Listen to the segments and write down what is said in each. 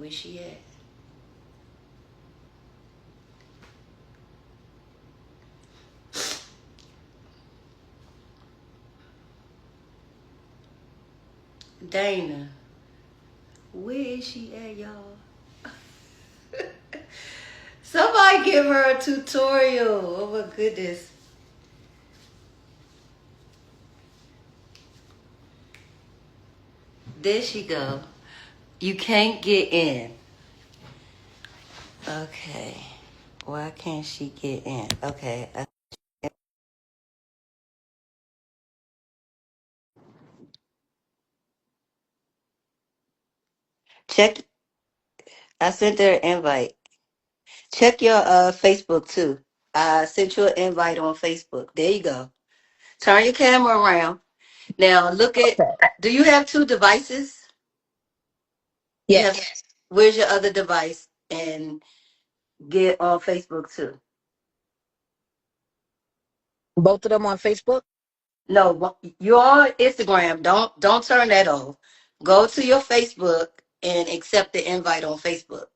Where she at? Dana. Where is she at, y'all? Somebody give her a tutorial. Oh my goodness. There she go. You can't get in. Okay. Why can't she get in? Okay. Check. I sent her an invite. Check your Facebook too. I sent you an invite on Facebook. There you go. Turn your camera around. Now look at. Okay. Do you have two devices? You have. Yes. Where's your other device? And get on Facebook too. Both of them on Facebook? No, you're on Instagram. Don't turn that off. Go to your Facebook and accept the invite on Facebook.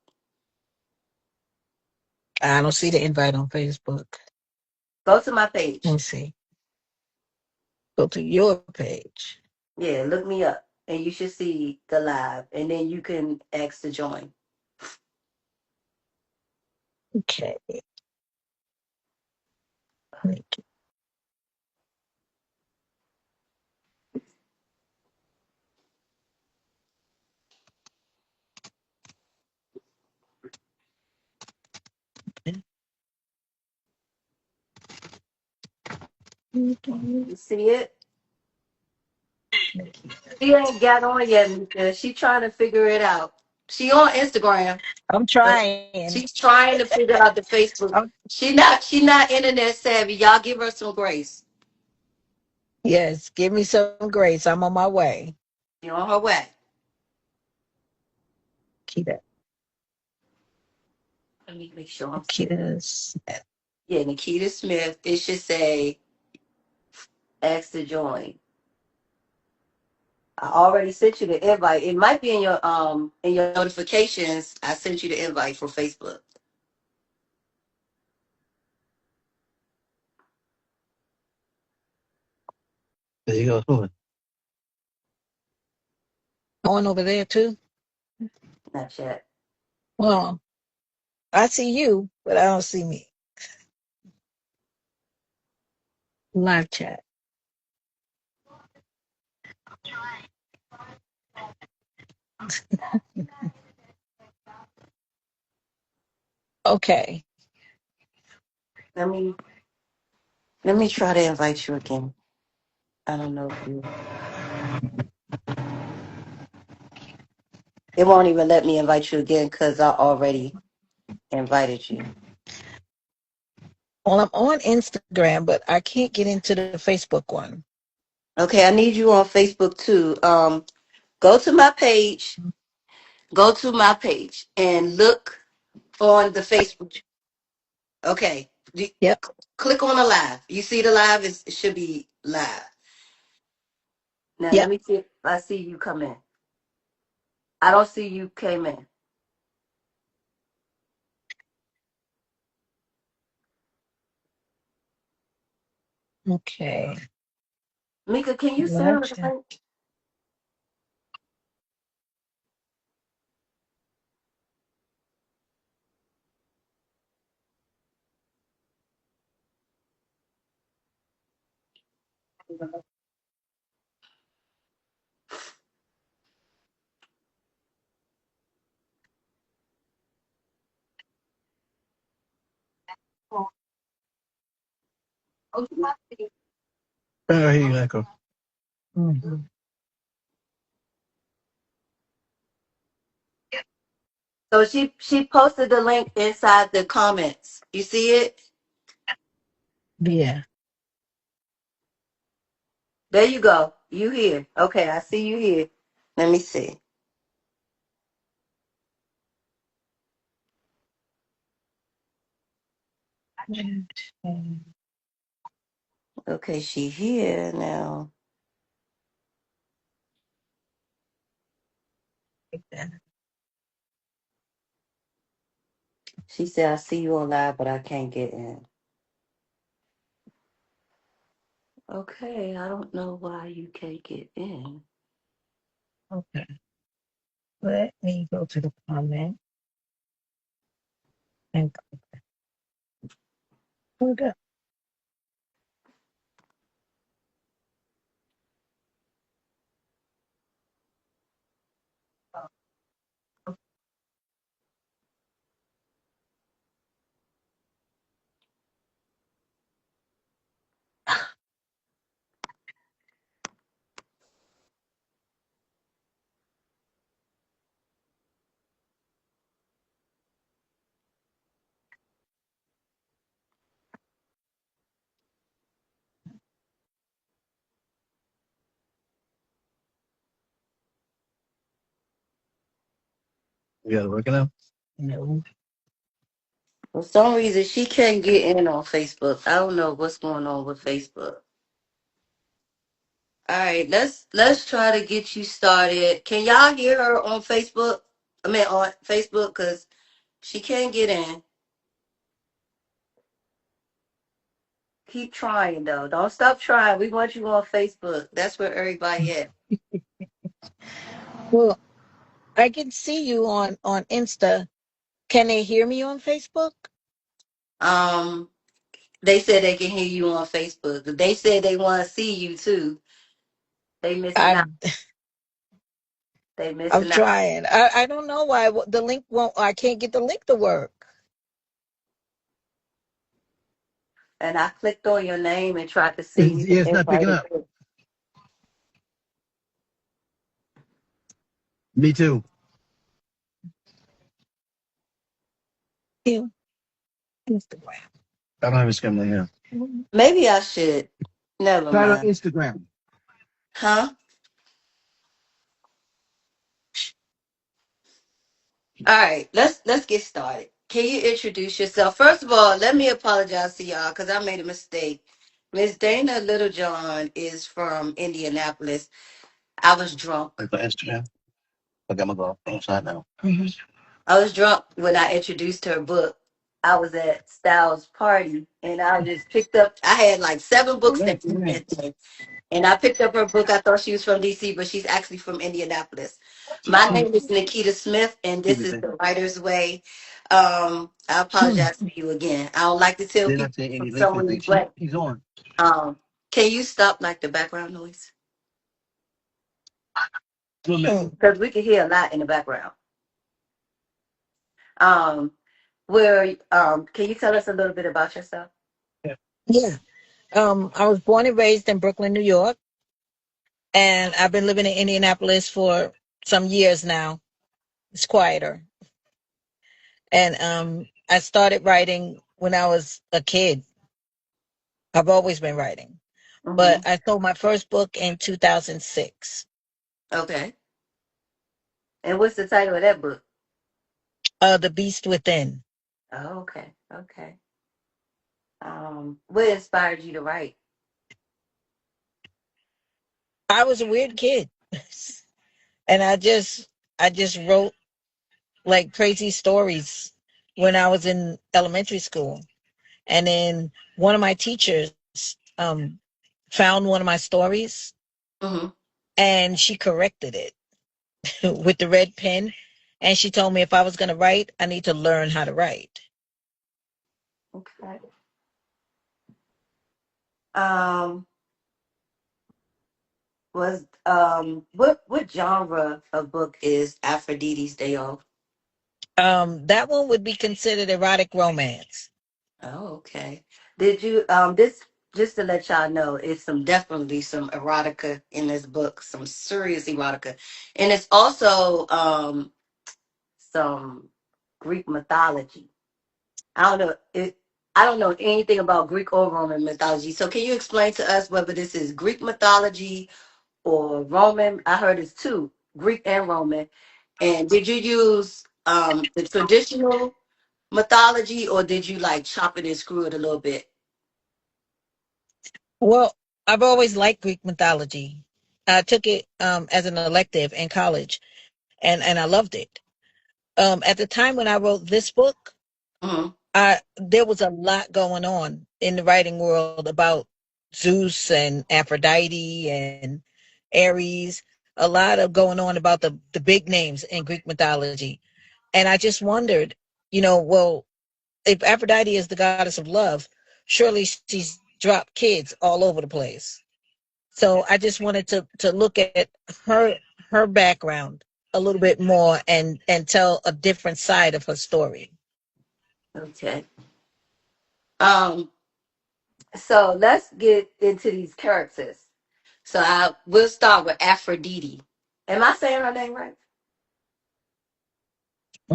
I don't see the invite on Facebook. Go to my Let me page. see. Go to your page. Yeah, look me up, and you should see the live, and then you can ask to join. Okay. Thank you. You see it? She ain't got on yet, Mika. She trying to figure it out. She on Instagram, I'm but trying. she's trying to figure out the Facebook. I'm, She not internet savvy. Y'all give her some grace. yes, give me some grace. I'm on my way. She on her way. Kita. Let me make sure I'm seeing. Kita's. Yeah, Nikita Smith. It should say ask to join. I already sent you the invite. It might be in your notifications. I sent you the invite for Facebook. There you go. Hold on over there too. Not yet. Well, I see you, but I don't see me. Live chat. Okay. Let me let me try to invite you again. I don't know if you. It won't even let me invite you again because I already invited you. Well, I'm on Instagram, but I can't get into the Facebook one. Okay, I need you on Facebook too. Go to my page. Go to my page and look on the Facebook. Okay. Yep. Click on the live. You see the live? It should be live. Now let Yep. me see if I see you come in. I don't see you came in. Okay. Mika, can you send Live her the chat. link? Oh, here you go. Mhm. So she posted the link inside the comments. You see it? Yeah. There you go. You here. Okay, I see you here. Let me see. Okay, she here now. She said, I see you on live, but I can't get in. Okay, I don't know why you can't get in. Okay. Let me go to the comment and hold up. You got it working out? No. For some reason, she can't get in on Facebook. I don't know what's going on with Facebook. All right, let's try to get you started. Can y'all hear her on Facebook? I mean, on Facebook, because she can't get in. Keep trying though. Don't stop trying. We want you on Facebook. That's where everybody at. Well, I can see you on Insta. Can they hear me on Facebook? Um, they said they can hear you on Facebook. They said they want to see you too. They missing out. I'm They I'm missing out. trying. I don't know why the link won't. I can't get the link to work. And I clicked on your name and tried to see It's, you yeah, can it's not invite picking it. up. Me too. Yeah, Instagram. I don't have a scam here. Maybe I should. Never Try it on mind. Instagram. Huh? All right, let's get started. Can you introduce yourself? First of all, let me apologize to y'all because I made a mistake. Miss Dana Littlejohn is from Indianapolis. I was drunk. Like on Instagram. I got my go inside now. I was drunk when I introduced her book. I was at Styles' party and I just picked up. I had like 7 books that we read today. And I picked up her book. I thought she was from DC, but she's actually from Indianapolis. My name is Nikita Smith, and this is Everything. the Writer's Way. I apologize to you again. I don't like to tell They're not people saying for any some links or reason, anything. but He's on. can you stop like the background noise? Hmm. Because we can hear a lot in the background. Um, where can you tell us a little bit about yourself? Yeah. I was born and raised in Brooklyn, New York, and I've been living in Indianapolis for some years now. It's quieter. And I started writing when I was a kid. I've always been writing. Mm-hmm. But I sold my first book in 2006. Okay. And what's the title of that book? The Beast Within. Oh, okay. Okay. What inspired you to write? I was a weird kid. And I just wrote like crazy stories when I was in elementary school. And then one of my teachers found one of my stories Mm-hmm. and she corrected it with the red pen. And she told me if I was going to write, I need to learn how to write. Okay. Um, what genre of book is Aphrodite's Day Off? That one would be considered erotic romance. Oh, okay. Did you this just to let y'all know, it's some definitely some erotica in this book, some serious erotica. And it's also some Greek mythology. I don't know it I don't know anything about Greek or Roman mythology. So can you explain to us whether this is Greek mythology or Roman? I heard it's two, Greek and Roman. And did you use the traditional mythology or did you like chop it and screw it a little bit? Well, I've always liked Greek mythology. I took it as an elective in college, and I loved it. At the time when I wrote this book, Mm-hmm. There was a lot going on in the writing world about Zeus and Aphrodite and Ares. A lot of going on about the big names in Greek mythology. And I just wondered, well, if Aphrodite is the goddess of love, surely she's dropped kids all over the place. So I just wanted to look at her background a little bit more and tell a different side of her story. Okay. Um. So let's get into these characters. So we'll start with Aphrodite. Am I saying her name right?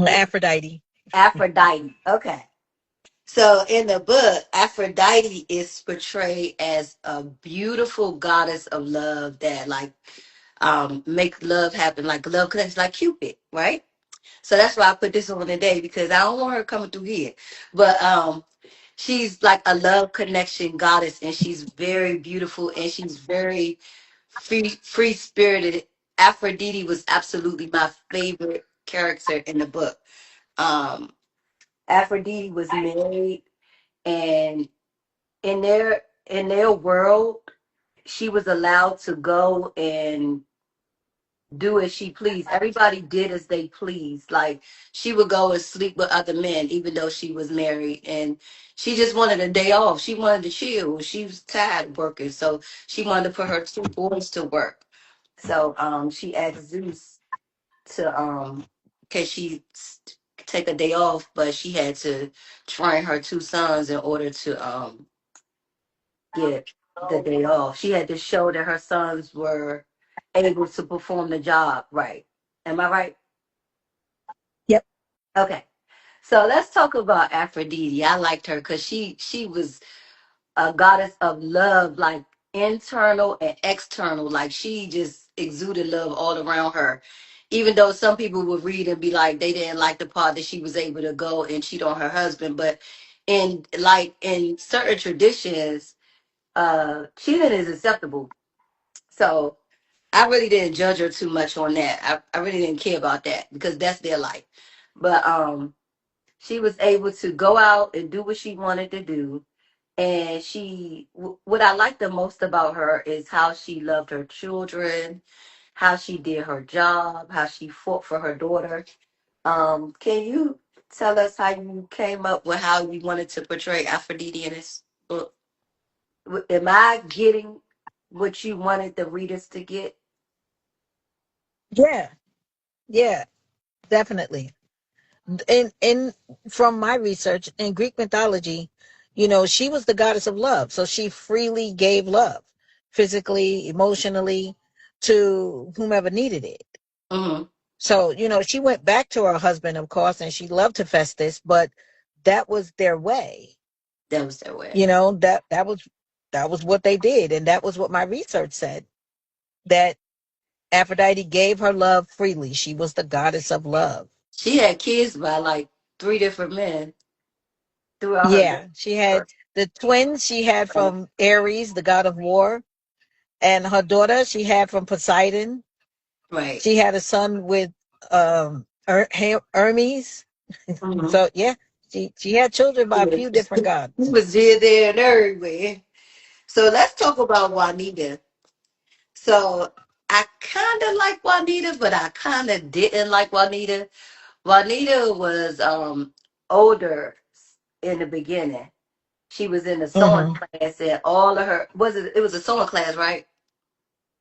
Aphrodite. Aphrodite. Okay. So in the book, Aphrodite is portrayed as a beautiful goddess of love that like make love happen, like love connects like Cupid, right? So that's why I put this on today because I don't want her coming through here. But she's like a love connection goddess and she's very beautiful and she's very free spirited. Aphrodite was absolutely my favorite character in the book. Um Aphrodite was married and in their world she was allowed to go and do as she pleased. Everybody did as they pleased. Like she would go and sleep with other men even though she was married and she just wanted a day off. She wanted to chill. She was tired of working. So she wanted to put her two boys to work. So she asked Zeus to can she take a day off, but she had to train her two sons in order to get the day off. She had to show that her sons were able to perform the job right. Am I right? Yep. Okay. So let's talk about Aphrodite. I liked her because she was a goddess of love, like internal and external. Like she just exuded love all around her. Even though some people would read and be like they didn't like the part that she was able to go and cheat on her husband, but in certain traditions, cheating is acceptable. So I really didn't judge her too much on that. I really didn't care about that because that's their life. But she was able to go out and do what she wanted to do. And what I like the most about her is how she loved her children, how she did her job, how she fought for her daughter. Can you tell us how you came up with how you wanted to portray Aphrodite in this book? Am I getting what you wanted the readers to get? Yeah. Yeah. Definitely. In From my research in Greek mythology, she was the goddess of love, so she freely gave love, physically, emotionally, to whomever needed it. Hmm. So she went back to her husband, of course, and she loved Hephaestus, but that was their way. That was their way. That was what they did, and that was what my research said, that Aphrodite gave her love freely. She was the goddess of love. She had kids by like three different men throughout her Yeah, life. she had the twins she had from Ares, the god of war, and her daughter she had from Poseidon. Right. She had a son with Hermes. Hmm. So yeah, she had children by a few different He gods. was here, there, and everywhere. So let's talk about Juanita. So I kind of like Juanita, but I kind of didn't like Juanita. Juanita was older in the beginning. She was in the sewing Hmm. class, and all of her was it. It was a sewing class, right?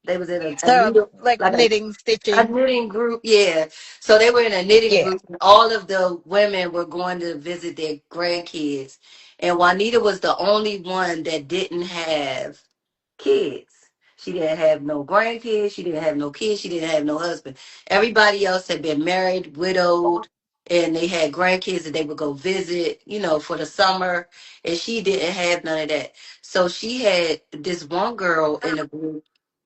They was in a needle Like like knitting, a stitching. knitting group, yeah. So they were in a knitting Yeah. group, and all of the women were going to visit their grandkids. And Juanita was the only one that didn't have kids. She didn't have no grandkids. She didn't have no kids. She didn't have no husband. Everybody else had been married, widowed, and they had grandkids that they would go visit, for the summer. And she didn't have none of that. So she had this one girl in the group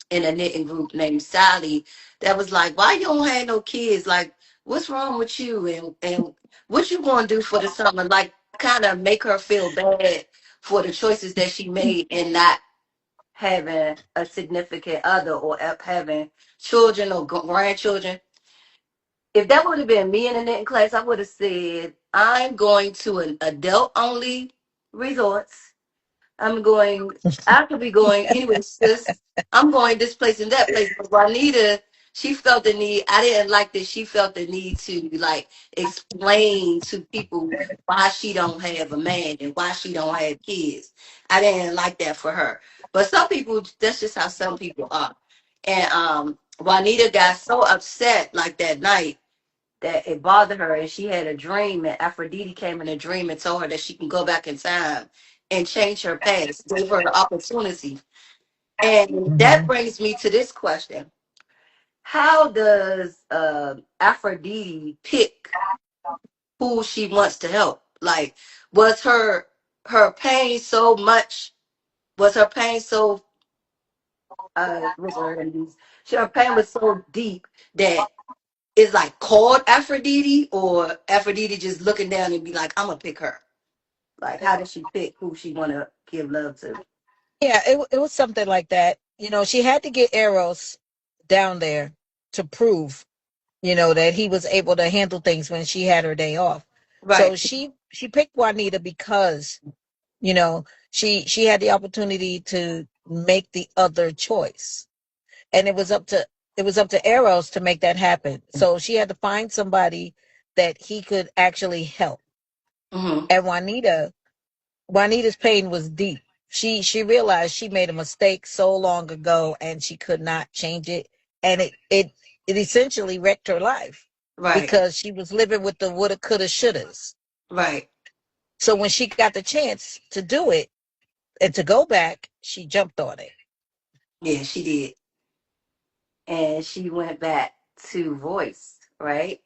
in a knitting group named Sally that was like, "Why you don't have no kids? Like, what's wrong with you? And what you gonna do for the summer?" Like, kind of make her feel bad for the choices that she made and not having a significant other or having children or grandchildren. if that would have been me in the knitting class, I would have said, I'm going to an adult only resorts. I'm going, I could be going anyway, sis. I'm going this place and that place. But Juanita, she felt the need. I didn't like that she felt the need to like explain to people why she don't have a man and why she don't have kids. I didn't like that for her. But some people, that's just how some people are. And Juanita got so upset like that night that it bothered her, and she had a dream, and Aphrodite came in a dream and told her that she can go back in time and change her past, gave her the opportunity. And that Hmm. brings me to this question: how does Aphrodite pick who she wants to help? Like, was her pain so much? Was her pain so what's the word I'm gonna use? Her pain was so deep that it's like called Aphrodite, or Aphrodite just looking down and be like, I'm gonna pick her. Like, how does she pick who she want to give love to? Yeah, it was something like that. You know, she had to get Eros down there to prove, you know, that he was able to handle things when she had her day off. So Right. she picked Juanita because, you know, she had the opportunity to make the other choice. And it was up to Eros to make that happen. So she had to find somebody that he could actually help. Mm-hmm. And Juanita's pain was deep. She realized she made a mistake so long ago and she could not change it. And it essentially wrecked her life Right. because she was living with the woulda, coulda, shouldas. Right. So when she got the chance to do it and to go back, she jumped on it. Yeah, she did. And she went back to voice, right?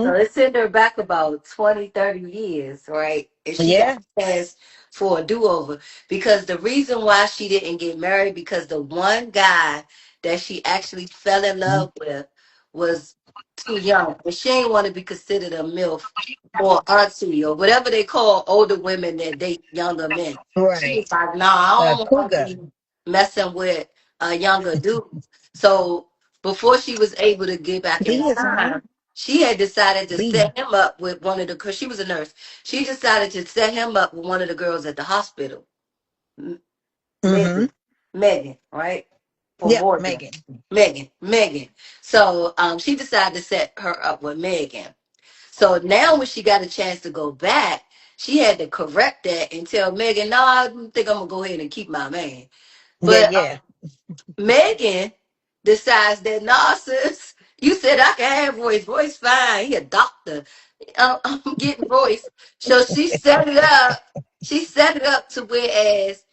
So Hmm. it sent her back about 20, 30 years, right? And she got Yeah. a chance for a do-over. Because the reason why she didn't get married, because the one guy that she actually fell in love with was too young. And she ain't want to be considered a MILF or auntie or whatever they call older women that date younger men. She Right. was like, nah, I don't want to Cougar. be messing with a younger dude. So before she was able to get back in Yes, time, she had decided to B. set him up with one of the, because she was a nurse. She decided to set him up with one of the girls at the hospital, M- Mm-hmm. Megan, Megan, right? Or Yep, Morgan, Megan. Megan. So she decided to set her up with Megan. So now when she got a chance to go back, she had to correct that and tell Megan, no, I think I'm gonna go ahead and keep my man. Yeah, But yeah. Megan decides that, nah, sis, you said I can have voice. Voice fine. He a doctor. I'm getting voice. So she set it up. She set it up to whereas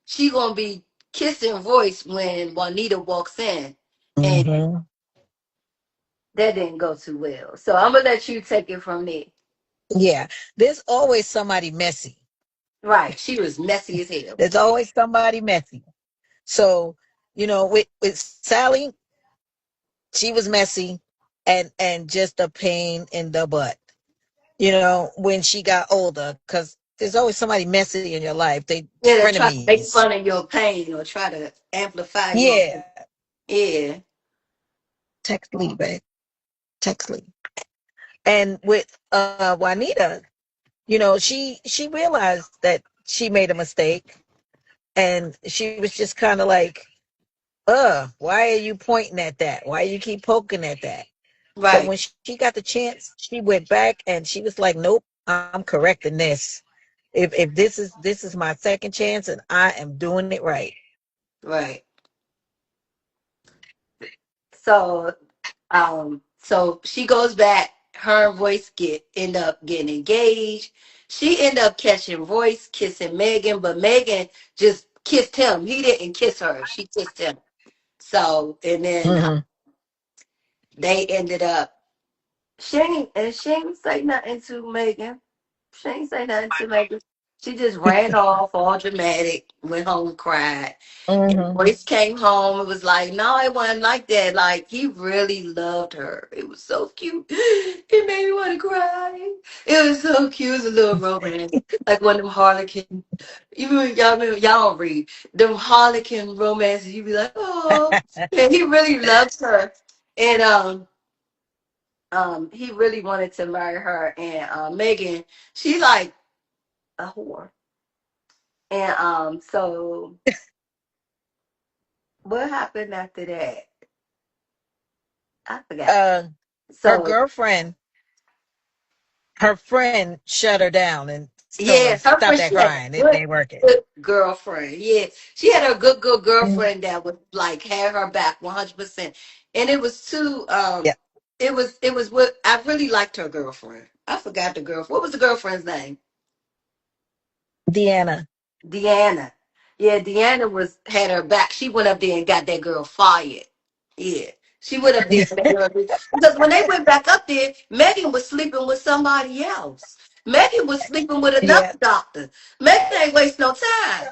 she gonna be kissing voice when Juanita walks in, and Hmm. that didn't go too well. So I'm gonna let you take it from there. Yeah. There's always somebody messy. Right? She was messy as hell. There's always somebody messy. So, you know, with Sally, she was messy and just a pain in the butt. You know, when she got older, because there's always somebody messy in your life. They Yeah, to try to make frenemies. fun of your pain or try to amplify your Yeah. yeah. Text Lee, babe. Text Lee. And with Juanita, you know, she realized that she made a mistake, and she was just kind of like, why are you pointing at that? Why you keep poking at that? So Right, when she got the chance, she went back and she was like, nope, I'm correcting this. If this is my second chance and I am doing it right. right. So she goes back. Her and Voice end up getting engaged. She end up catching Voice kissing Megan, but Megan just kissed him. He didn't kiss her. She kissed him. So and then Hmm. they ended up. She ain't say nothing to Megan. She ain't say nothing to Megan. She just ran off, all dramatic, went home, cried. And Hmm. Royce came home and was like, no, it wasn't like that. Like, he really loved her. It was so cute. It made me want to cry. It was so cute. It was a little romance. Like one of them Harlequin. Even when y'all don't read them Harlequin romances, you be like, oh. And he really loves her. And he really wanted to marry her, and Megan, she like a whore. And so what happened after that? I forgot. Uh, her So girlfriend, her friend shut her down and told her, yeah, her stop friend, that she had a crying. It good, ain't working. good girlfriend. Yeah, she had a good Mm. girlfriend that would like have her back 100%. And it was too, Yeah. it was what I really liked her girlfriend. I forgot the girl. What was the girlfriend's name? Deanna. Deanna. Yeah, Deanna was had her back. She went up there and got that girl fired. Yeah. She went up there and made her because when they went back up there, Megan was sleeping with somebody else. Megan was sleeping with another Yeah. doctor. Megan ain't waste no time.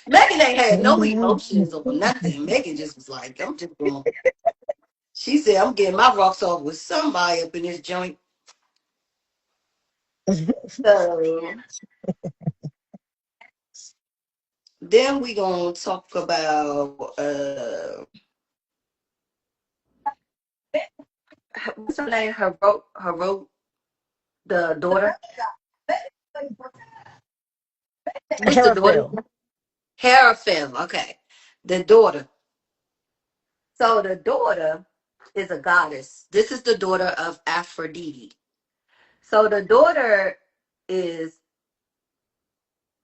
Megan ain't had no Mhm. emotions or nothing. Megan just was like, I'm just going. She said, I'm getting my rocks off with somebody up in this joint. So then we gonna talk about what's her name? Her wrote the daughter. What's the daughter? Herafil. Heraphim. Okay, the daughter. So the daughter is a goddess. This is the daughter of Aphrodite. So the daughter is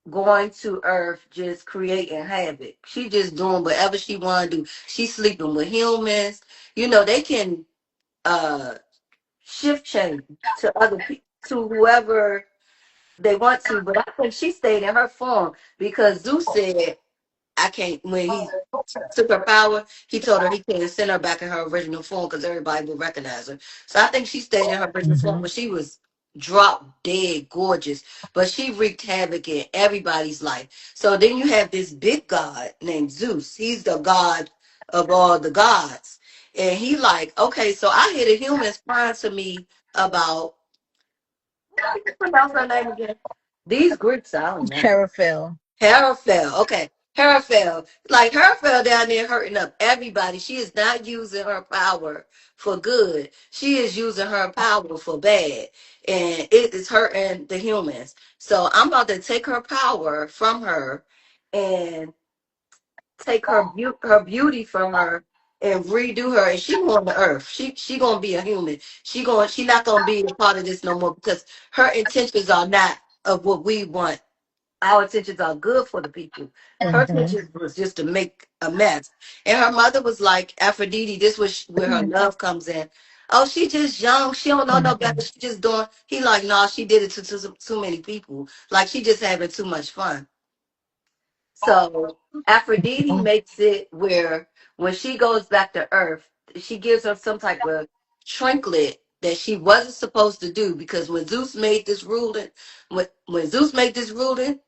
going to Earth, just creating havoc. She just doing whatever she want to do. She's sleeping with humans. They can uh shift change to other people, to whoever they want to. But I think she stayed in her form because Zeus said, I can't, when he took her power, he told her he can't send her back in her original form because everybody will recognize her. So I think she stayed in her original form, Hmm. but she was drop dead gorgeous. But she wreaked havoc in everybody's life. So then you have this big god named Zeus. He's the god of all the gods. And he like, okay, so I hear the humans crying to me about, how do you pronounce her name again? These Greeks, I don't know. Herafil. Harafel. Okay. Harafel. Like Harafel down there hurting up everybody. She is not using her power for good. She is using her power for bad. And it is hurting the humans. So I'm about to take her power from her and take her beauty from her and redo her. And she on the earth. She gonna be a human. She not gonna be a part of this no more because her intentions are not of what we want. Our intentions are good for the people. Her Hmm. intentions was just to make a mess. And her mother was like, Aphrodite, this was where her love comes in. Oh, she just young. She don't know no better. Hmm. She just doing. He like, nah, she did it to too many people. Like she just having too much fun. So Aphrodite makes it where when she goes back to Earth, she gives her some type of trinket that she wasn't supposed to do because when Zeus made this ruling, when Zeus made this ruling,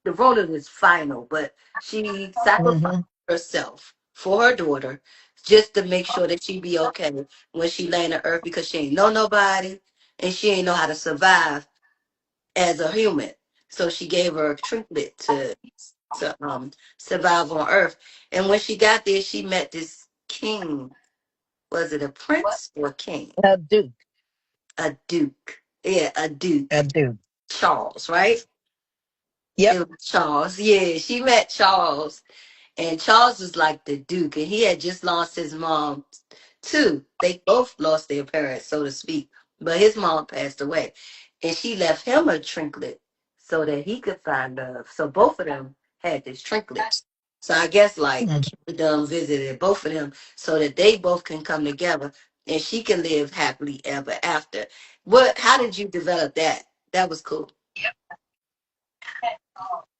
the ruling is final, but she sacrificed Hmm. herself for her daughter just to make sure that she be okay when she land on Earth because she ain't know nobody and she ain't know how to survive as a human. So she gave her a trinket to survive on Earth. And when she got there, she met this king. Was it a prince or king? A duke. A duke. Yeah, a A duke. duke. Charles, right? Yep. It was Charles. Yeah, she met Charles. And Charles was like the Duke, and he had just lost his mom too. They both lost their parents, so to speak. But his mom passed away. And she left him a trinket so that he could find love. So both of them had this trinket. So I guess like Mhm. Kingdom visited both of them so that they both can come together and she can live happily ever after. How did you develop that? That was cool.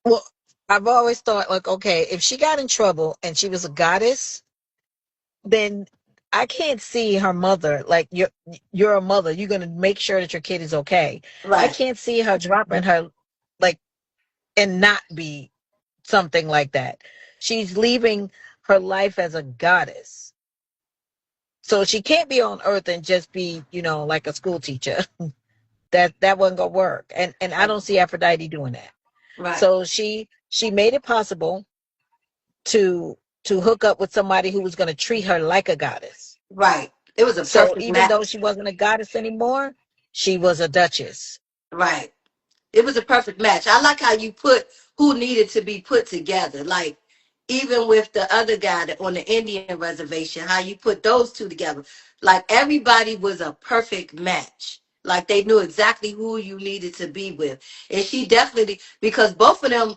Well, I've always thought, like, okay, if she got in trouble and she was a goddess, then I can't see her mother. Like, you're a mother. You're gonna make sure that your kid is okay. I Right. can't see her dropping her, like, and not be something like that. She's leaving her life as a goddess. So she can't be on earth and just be, like a school teacher. That wasn't gonna work. And I don't see Aphrodite doing that. Right. So she made it possible to hook up with somebody who was gonna treat her like a goddess. Right. It was a So perfect even though match. she wasn't a goddess anymore, she was a duchess. Right. It was a perfect match. I like how you put who needed to be put together. Like even with the other guy on the Indian reservation, how you put those two together. Like everybody was a perfect match. Like they knew exactly who you needed to be with. And she definitely, because both of them,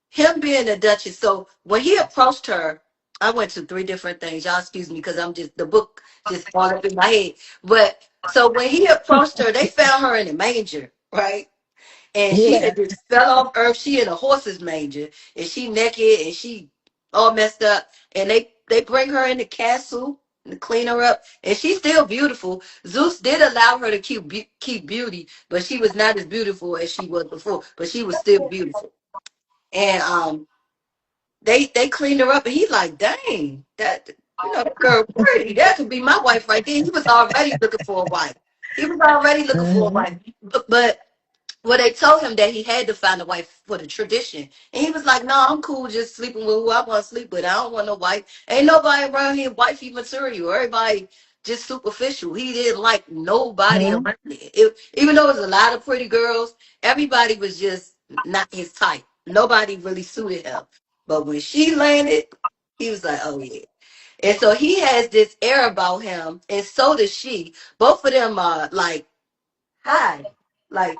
him being a Duchess. So when he approached her, I went to three different things. Y'all excuse me because I'm just, the book just all up in my head. But so when he approached her, they found her in a manger, right? And she Yeah. had just fell off earth. She in a horse's manger, and she naked, and she all messed up. And they bring her in the castle and clean her up, and she's still beautiful. Zeus did allow her to keep beauty, but she was not as beautiful as she was before. But she was still beautiful. And they cleaned her up, and he's like, dang, that that girl pretty. That could be my wife right there. He was already looking for a wife. He was already looking for a Hmm. wife, but well, they told him that he had to find a wife for the tradition. And he was like, no, I'm cool just sleeping with who I want to sleep with. I don't want no wife. Ain't nobody around here wifey material. Everybody just superficial. He didn't like nobody Hmm. around it. Even though it was a lot of pretty girls, everybody was just not his type. Nobody really suited him. But when she landed, he was like, oh, yeah. And so he has this air about him, and so does she. Both of them are like, hi. Like,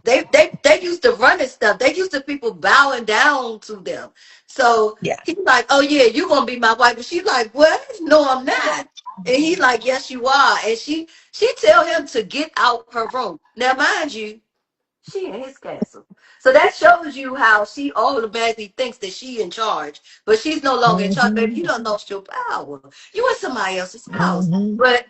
they think they used to running stuff. They used to people bowing down to them. So Yeah. he's like, "Oh yeah, you gonna be my wife?" And she's like, "What? No, I'm not." And he's like, "Yes, you are." And she tell him to get out her room. Now, mind you, she in his castle. So that shows you how she automatically thinks that she in charge, but she's no longer in charge. Baby, Hmm. you don't lost your power. You in somebody else's house. Hmm. But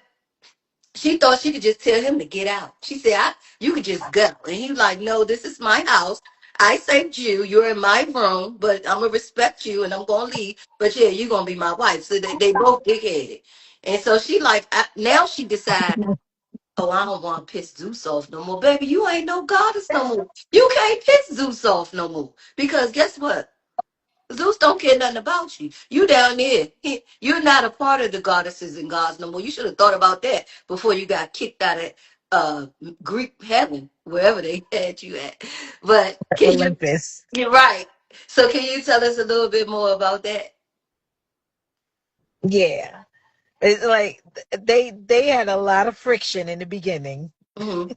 she thought she could just tell him to get out. She said, you could just go. And he was like, no, this is my house. I saved you. You're in my room, but I'm going to respect you and I'm going to leave. But yeah, you're going to be my wife. So they both big-headed. And so she like, now she decides, oh, I don't want to piss Zeus off no more. Baby, you ain't no goddess no more. You can't piss Zeus off no more. Because guess what? Zeus don't care nothing about you. You down there. You're not a part of the goddesses and gods no more. You should have thought about that before you got kicked out of uh, Greek heaven, wherever they had you at. But can you? Olympus. You're right. So can you tell us a little bit more about that? Yeah. It's like they had a lot of friction in the beginning. Hmm.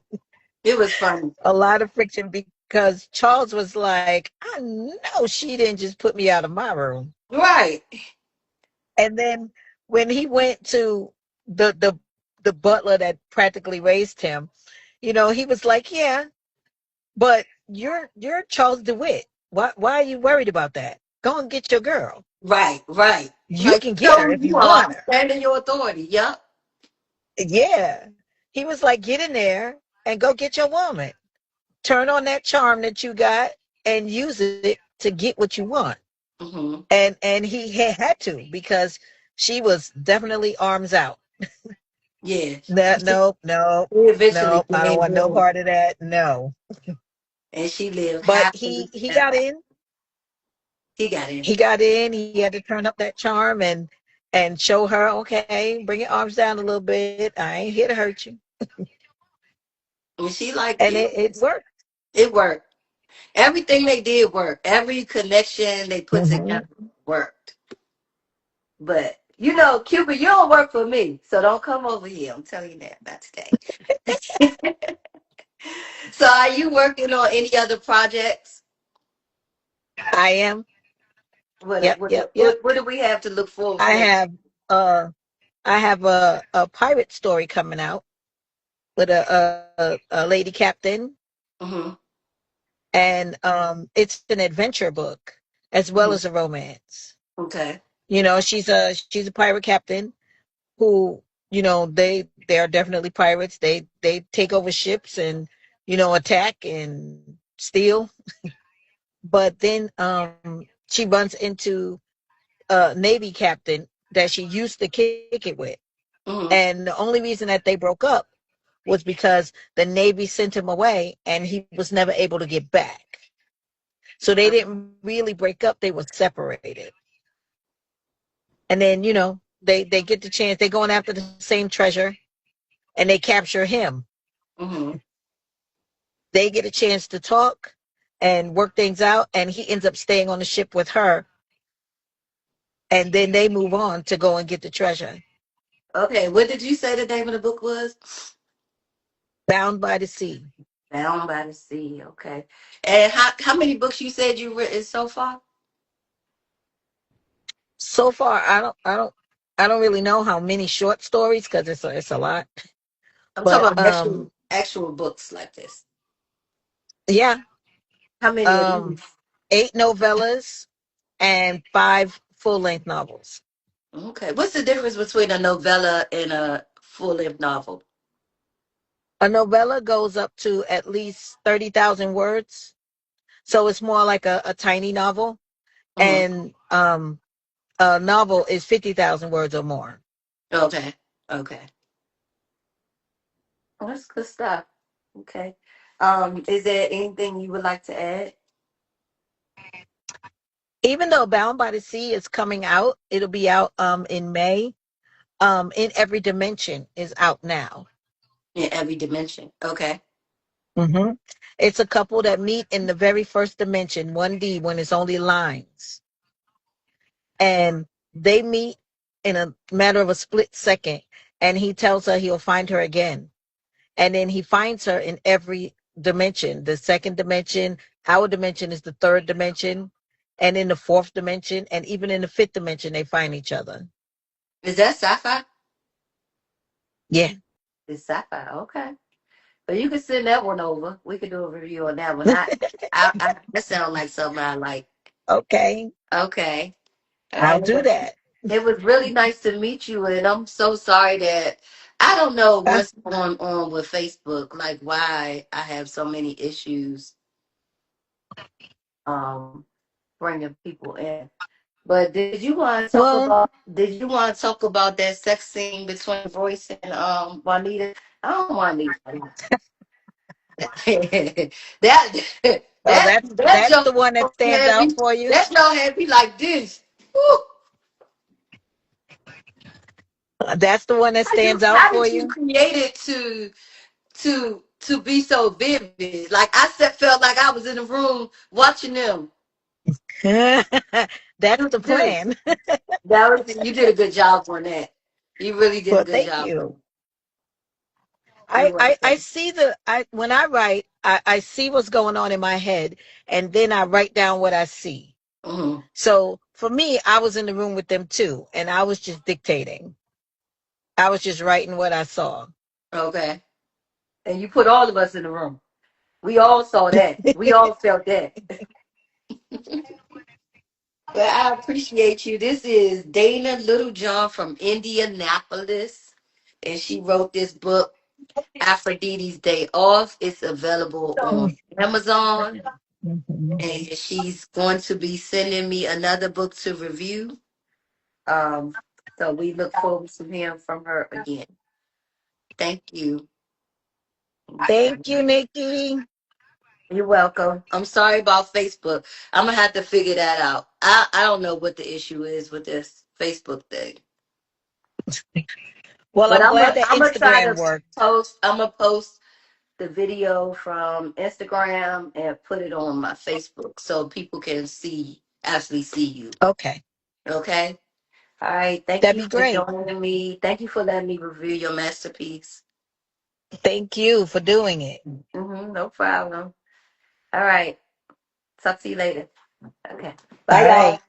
It was funny. A lot of friction because Charles was like, I know she didn't just put me out of my room. Right. And then when he went to the butler that practically raised him, he was like, yeah, but you're Charles DeWitt. Why are you worried about that? Go and get your girl. Right. Right. You Like, can get show her who if you you are. want her. Stand in your authority. Yep. Yeah. He was like, get in there and go get your woman. Turn on that charm that you got and use it to get what you want. Hmm. And he had to because she was definitely arms out. Yeah. No, no, no, She eventually no. I don't gave want no in, part of that. No. and she lived But happily he ever. got in. He got in. He got in. He had to turn up that charm and show her, okay, bring your arms down a little bit. I ain't here to hurt you. And she like, And yeah, it worked. it worked. Everything they did worked. Every connection they put Hmm. together worked. But Cuba, you don't work for me, so don't come over here. I'm telling you that not today. So, are you working on any other projects? I am. Yep, yep, yep. What do we have to look forward I for? have uh I have a pirate story coming out with a lady captain, Hmm. and it's an adventure book as well as Hmm. a romance. Okay. She's a pirate captain who, they are definitely pirates. They take over ships and attack and steal. But then she runs into a Navy captain that she used to kick it with. Hmm. And the only reason that they broke up was because the Navy sent him away and he was never able to get back. So they didn't really break up, they were separated. And then, they get the chance, they're going after the same treasure and they capture him. Mm-hmm. They get a chance to talk and work things out, and he ends up staying on the ship with her. And then they move on to go and get the treasure. Okay, what did you say the name of the book was? Bound by the Sea. Bound by the Sea. Okay. And how many books you said you written so far? So far, I don't really know how many short stories because it's a lot. I'm talking But about actual books like this. yeah, How many of um, these? 8 novellas and 5 full-length novels. Okay. What's the difference between a novella and a full length novel? A novella goes up to at least 30,000 words, so it's more like a tiny novel. Hmm. And a novel is 50,000 words or more. Okay. Okay. Well, that's good stuff. Okay. Is there anything you would like to add? Even though Bound by the Sea is coming out, it'll be out in May. In Every Dimension is out now. In every dimension. Okay. hmm It's a couple that meet in the very first dimension, 1D, when it's only lines. And they meet in a matter of a split second. And he tells her he'll find her again. And then he finds her in every dimension. The second dimension, our dimension is the third dimension. And in the fourth dimension, and even in the fifth dimension, they find each other. Is that sci-fi? Yeah. It's sci-fi. Okay. But you can send that one over. We could do a review on that one. I that sounds like something I like. Okay. Okay. All I'll right. do that. It was really nice to meet you, and I'm so sorry that I don't know Uh, what's going on with Facebook, like why I have so many issues um bringing people in. But well, did you want to talk about that sex scene between Royce and Juanita? I don't want to that oh, that that that's the joke one that stands had me out for you. that joke had me like this. Woo. That's the one that stands out How for did you you. create it to be so vivid? Like I said, felt like I was in the room watching them. That's You the do. plan. You did a good job on that. You really did a Well, good thank job on you. it. You're I welcome. see I when I write, I see what's going on in my head, and then I write down what I see. Hmm. So for me, I was in the room with them too, and I was just dictating. I was just writing what I saw. Okay. And you put all of us in the room. We all saw that. We all felt that. But I appreciate you. This is Dana Littlejohn from Indianapolis. And she wrote this book, Aphrodite's Day Off. It's available So, on Amazon. mhm. And she's going to be sending me another book to review. Um, so we look forward to hearing from her again. Thank you. Thank you, Nikki. You're welcome. I'm sorry about Facebook. I'm gonna have to figure that out. I don't know what the issue is with this Facebook thing. Well, But I'm glad that I'm gonna try Instagram to worked. post. I'm gonna post the video from Instagram and put it on my Facebook so people can actually see you. Okay, Okay. All right. Thank that'd you be for great. joining me. Thank you for letting me review your masterpiece. Thank you for doing it. No problem. All right. Talk to you later. Okay. All Bye, right. y'all.